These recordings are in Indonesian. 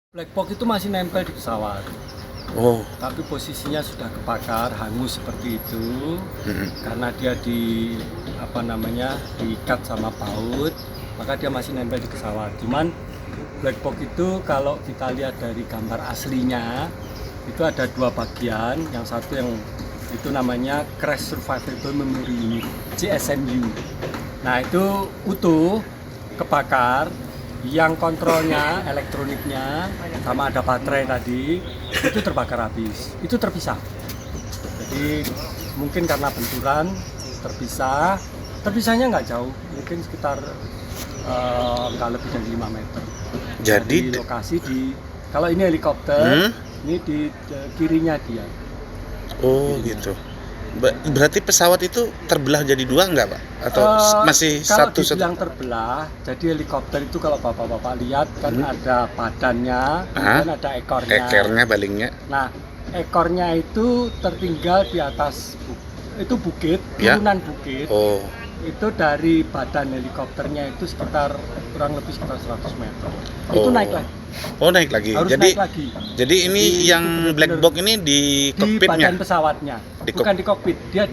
Black box itu masih nempel di pesawat, Oh, tapi posisinya sudah kebakar, hangus seperti itu, karena dia diikat sama baut, maka dia masih nempel di pesawat. Cuman black box itu kalau kita lihat dari gambar aslinya, itu ada dua bagian, yang satu yang itu namanya Crash Survivable Memory Unit (CSMU). Nah itu utuh, kebakar. Yang kontrolnya, elektroniknya, sama ada baterai tadi, itu terbakar habis. Itu terpisah. Jadi mungkin karena benturan terpisah. Terpisahnya nggak jauh, mungkin sekitar nggak lebih dari 5 meter. jadi Dari lokasi kalau ini helikopter, ini di kirinya dia. oh gitu. Berarti pesawat itu terbelah jadi dua nggak, Pak? Atau masih kalau satu? dibilang terbelah, jadi helikopter itu kalau bapak-bapak lihat kan ada badannya, kemudian ada ekornya. Ekornya, balingnya. Nah, ekornya itu tertinggal di atas itu bukit, Ya. turunan bukit. Oh, Itu dari badan helikopternya itu kurang lebih sekitar 100 meter. Itu Oh. naik lagi, oh naik lagi. harus Jadi naik lagi. jadi ini Di- yang itu black bener-bener box ini di Di kokpitnya. badan pesawatnya, Di bukan di kokpit. Dia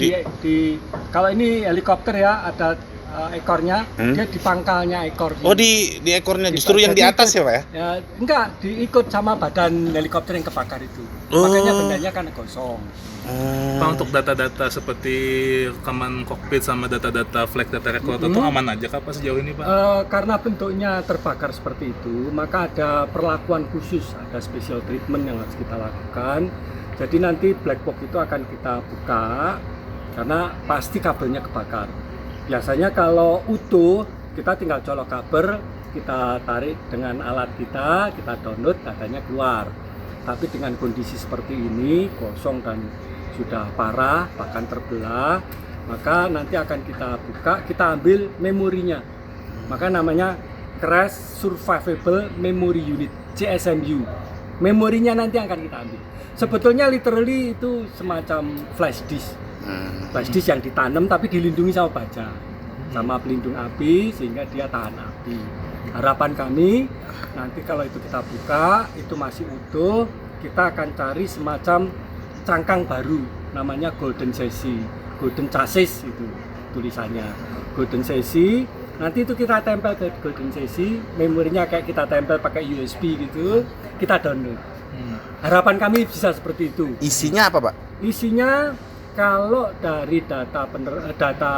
kalau ini helikopter ya ada ekornya, dia di pangkalnya ekor. Oh di ekornya justru yang di Jadi atas ya, Pak ya? Ya, enggak, diikut sama badan helikopter yang kebakar itu. Oh. Makanya bendanya kan gosong. Pak, untuk data-data seperti rekaman kokpit sama data-data flight data recorder itu aman aja kah Pak sejauh ini Pak? Karena bentuknya terbakar seperti itu, maka ada perlakuan khusus, ada special treatment yang harus kita lakukan. Jadi nanti black box itu akan kita buka, karena pasti kabelnya kebakar. Biasanya kalau utuh, kita tinggal colok kabel, kita tarik dengan alat kita download, datanya keluar. Tapi dengan kondisi seperti ini, kosong dan sudah parah, bahkan terbelah, maka nanti akan kita buka, kita ambil memorinya. Maka namanya Crash Survivable Memory Unit (CSMU). Memorinya nanti akan kita ambil. Sebetulnya literally itu semacam flash disk. Flash disk yang ditanam tapi dilindungi sama baja, sama pelindung api sehingga dia tahan api. Harapan kami nanti kalau itu kita buka, itu masih utuh, kita akan cari semacam cangkang baru, namanya golden chassis, golden chassis itu tulisannya, golden chassis. Nanti itu kita tempel ke golden chassis, memorinya kayak kita tempel pakai USB gitu, kita download. Harapan kami bisa seperti itu. Isinya apa, Pak? Isinya kalau dari data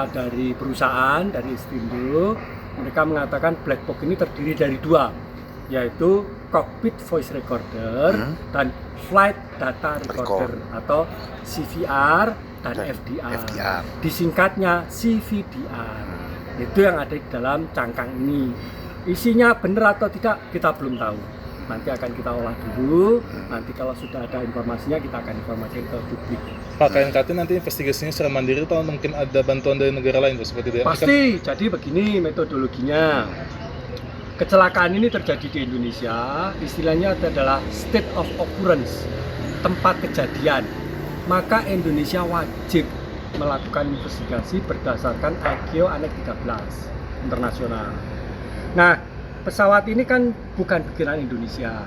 dari perusahaan, dari Istindo, mereka mengatakan black box ini terdiri dari dua, yaitu cockpit voice recorder dan flight data recorder atau CVR dan FDR. Disingkatnya CVDR. Itu yang ada di dalam cangkang ini. Isinya benar atau tidak kita belum tahu. Nanti akan kita olah dulu. Nanti kalau sudah ada informasinya kita akan informasikan ke publik. Pak, KNKT nanti investigasinya secara mandiri atau mungkin ada bantuan dari negara lain Pak, seperti itu? Pasti. Jadi begini metodologinya. Kecelakaan ini terjadi di Indonesia, istilahnya adalah state of occurrence, tempat kejadian. Maka Indonesia wajib melakukan investigasi berdasarkan ICAO Annex 13 internasional. Nah, pesawat ini kan bukan bikinan Indonesia.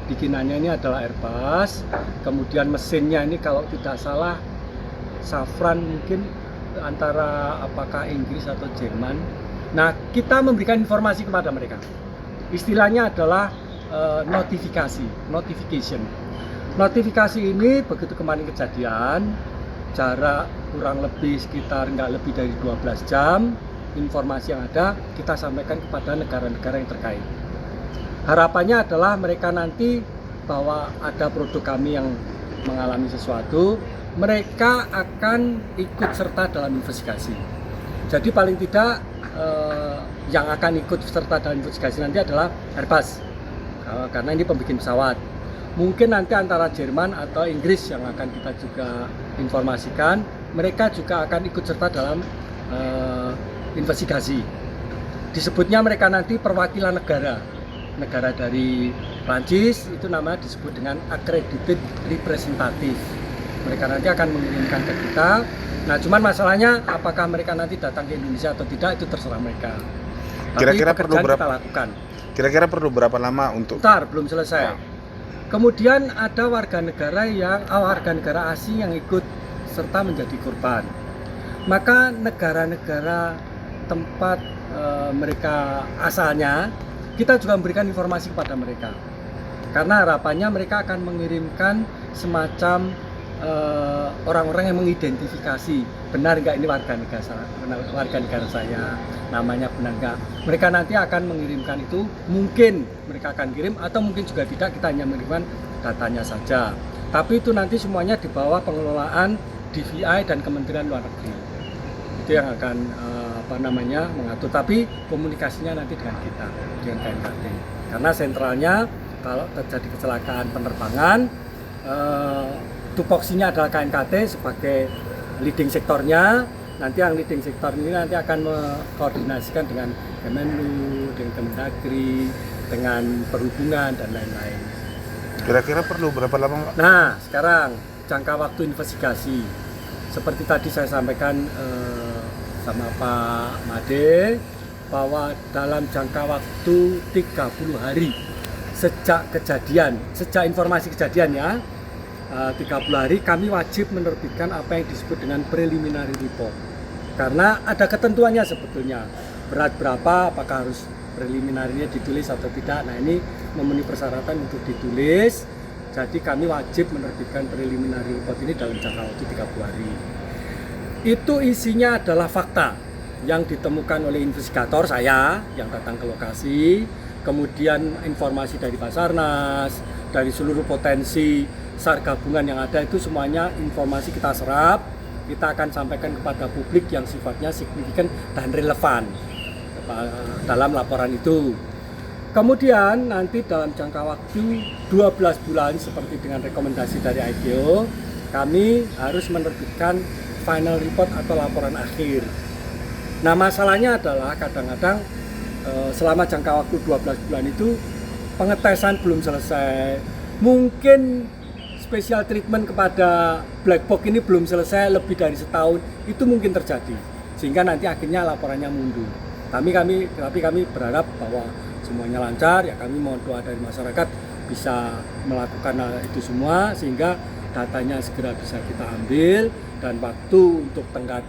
Bikinannya ini adalah Airbus. Kemudian mesinnya ini kalau tidak salah Safran, mungkin antara apakah Inggris atau Jerman. Nah, kita memberikan informasi kepada mereka. Istilahnya adalah notification. Notifikasi ini begitu kemarin kejadian, jarak kurang lebih sekitar nggak lebih dari 12 jam, informasi yang ada kita sampaikan kepada negara-negara yang terkait. Harapannya adalah mereka nanti bahwa ada produk kami yang mengalami sesuatu, mereka akan ikut serta dalam investigasi. Jadi paling tidak yang akan ikut serta dalam investigasi nanti adalah Airbus, karena ini pembikin pesawat. Mungkin nanti antara Jerman atau Inggris yang akan kita juga informasikan, mereka juga akan ikut serta dalam investigasi. Disebutnya mereka nanti perwakilan negara dari Prancis, itu namanya disebut dengan accredited representative. Mereka nanti akan mengirimkan ke kita. Nah, cuman masalahnya apakah mereka nanti datang ke Indonesia atau tidak, itu terserah mereka. Tapi Kira-kira perlu pekerjaan berapa? kita lakukan. Kira-kira perlu berapa lama untuk? Bentar, belum selesai. Kemudian ada warga negara asing yang ikut serta menjadi korban. Maka negara-negara tempat mereka asalnya, kita juga memberikan informasi kepada mereka. Karena harapannya mereka akan mengirimkan semacam orang-orang yang mengidentifikasi benar nggak ini warga negara saya, namanya benar nggak. Mereka nanti akan mengirimkan itu, mungkin mereka akan kirim atau mungkin juga tidak, kita hanya mengirimkan datanya saja. Tapi itu nanti semuanya di bawah pengelolaan DVI dan Kementerian Luar Negeri. Itu yang akan mengatur, tapi komunikasinya nanti dengan kita, dengan KNKT. Karena sentralnya kalau terjadi kecelakaan penerbangan, tupoksinya adalah KNKT sebagai leading sektornya. Nanti yang leading sektor ini nanti akan mengkoordinasikan dengan Kemenlu, dengan Kemendagri, dengan Perhubungan dan lain-lain. Kira-kira perlu berapa lama, Pak? Nah, sekarang jangka waktu investigasi. Seperti tadi saya sampaikan sama Pak Made, bahwa dalam jangka waktu 30 hari sejak informasi kejadian ya, 30 hari kami wajib menerbitkan apa yang disebut dengan preliminary report. Karena ada ketentuannya sebetulnya, berat berapa, apakah harus preliminarinya ditulis atau tidak. Nah, ini memenuhi persyaratan untuk ditulis. Jadi kami wajib menerbitkan preliminary report ini dalam jangka waktu 30 hari. Itu isinya adalah fakta yang ditemukan oleh investigator saya yang datang ke lokasi, kemudian informasi dari Basarnas, dari seluruh potensi SAR gabungan yang ada, itu semuanya informasi kita serap, kita akan sampaikan kepada publik yang sifatnya signifikan dan relevan dalam laporan itu. Kemudian nanti dalam jangka waktu 12 bulan seperti dengan rekomendasi dari IDO, kami harus menerbitkan final report atau laporan akhir. Nah, masalahnya adalah kadang-kadang selama jangka waktu 12 bulan itu pengetesan belum selesai. Mungkin special treatment kepada black box ini belum selesai lebih dari setahun, itu mungkin terjadi. Sehingga nanti akhirnya laporannya mundur. Tapi kami berharap bahwa semuanya lancar, ya kami mohon doa dari masyarakat bisa melakukan hal itu semua sehingga datanya segera bisa kita ambil dan waktu untuk tenggat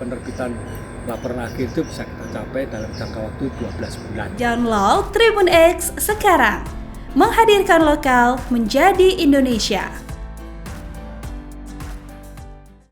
penerbitan laporan akhir itu bisa kita capai dalam jangka waktu 12 bulan. Download Tribun X sekarang, menghadirkan lokal menjadi Indonesia.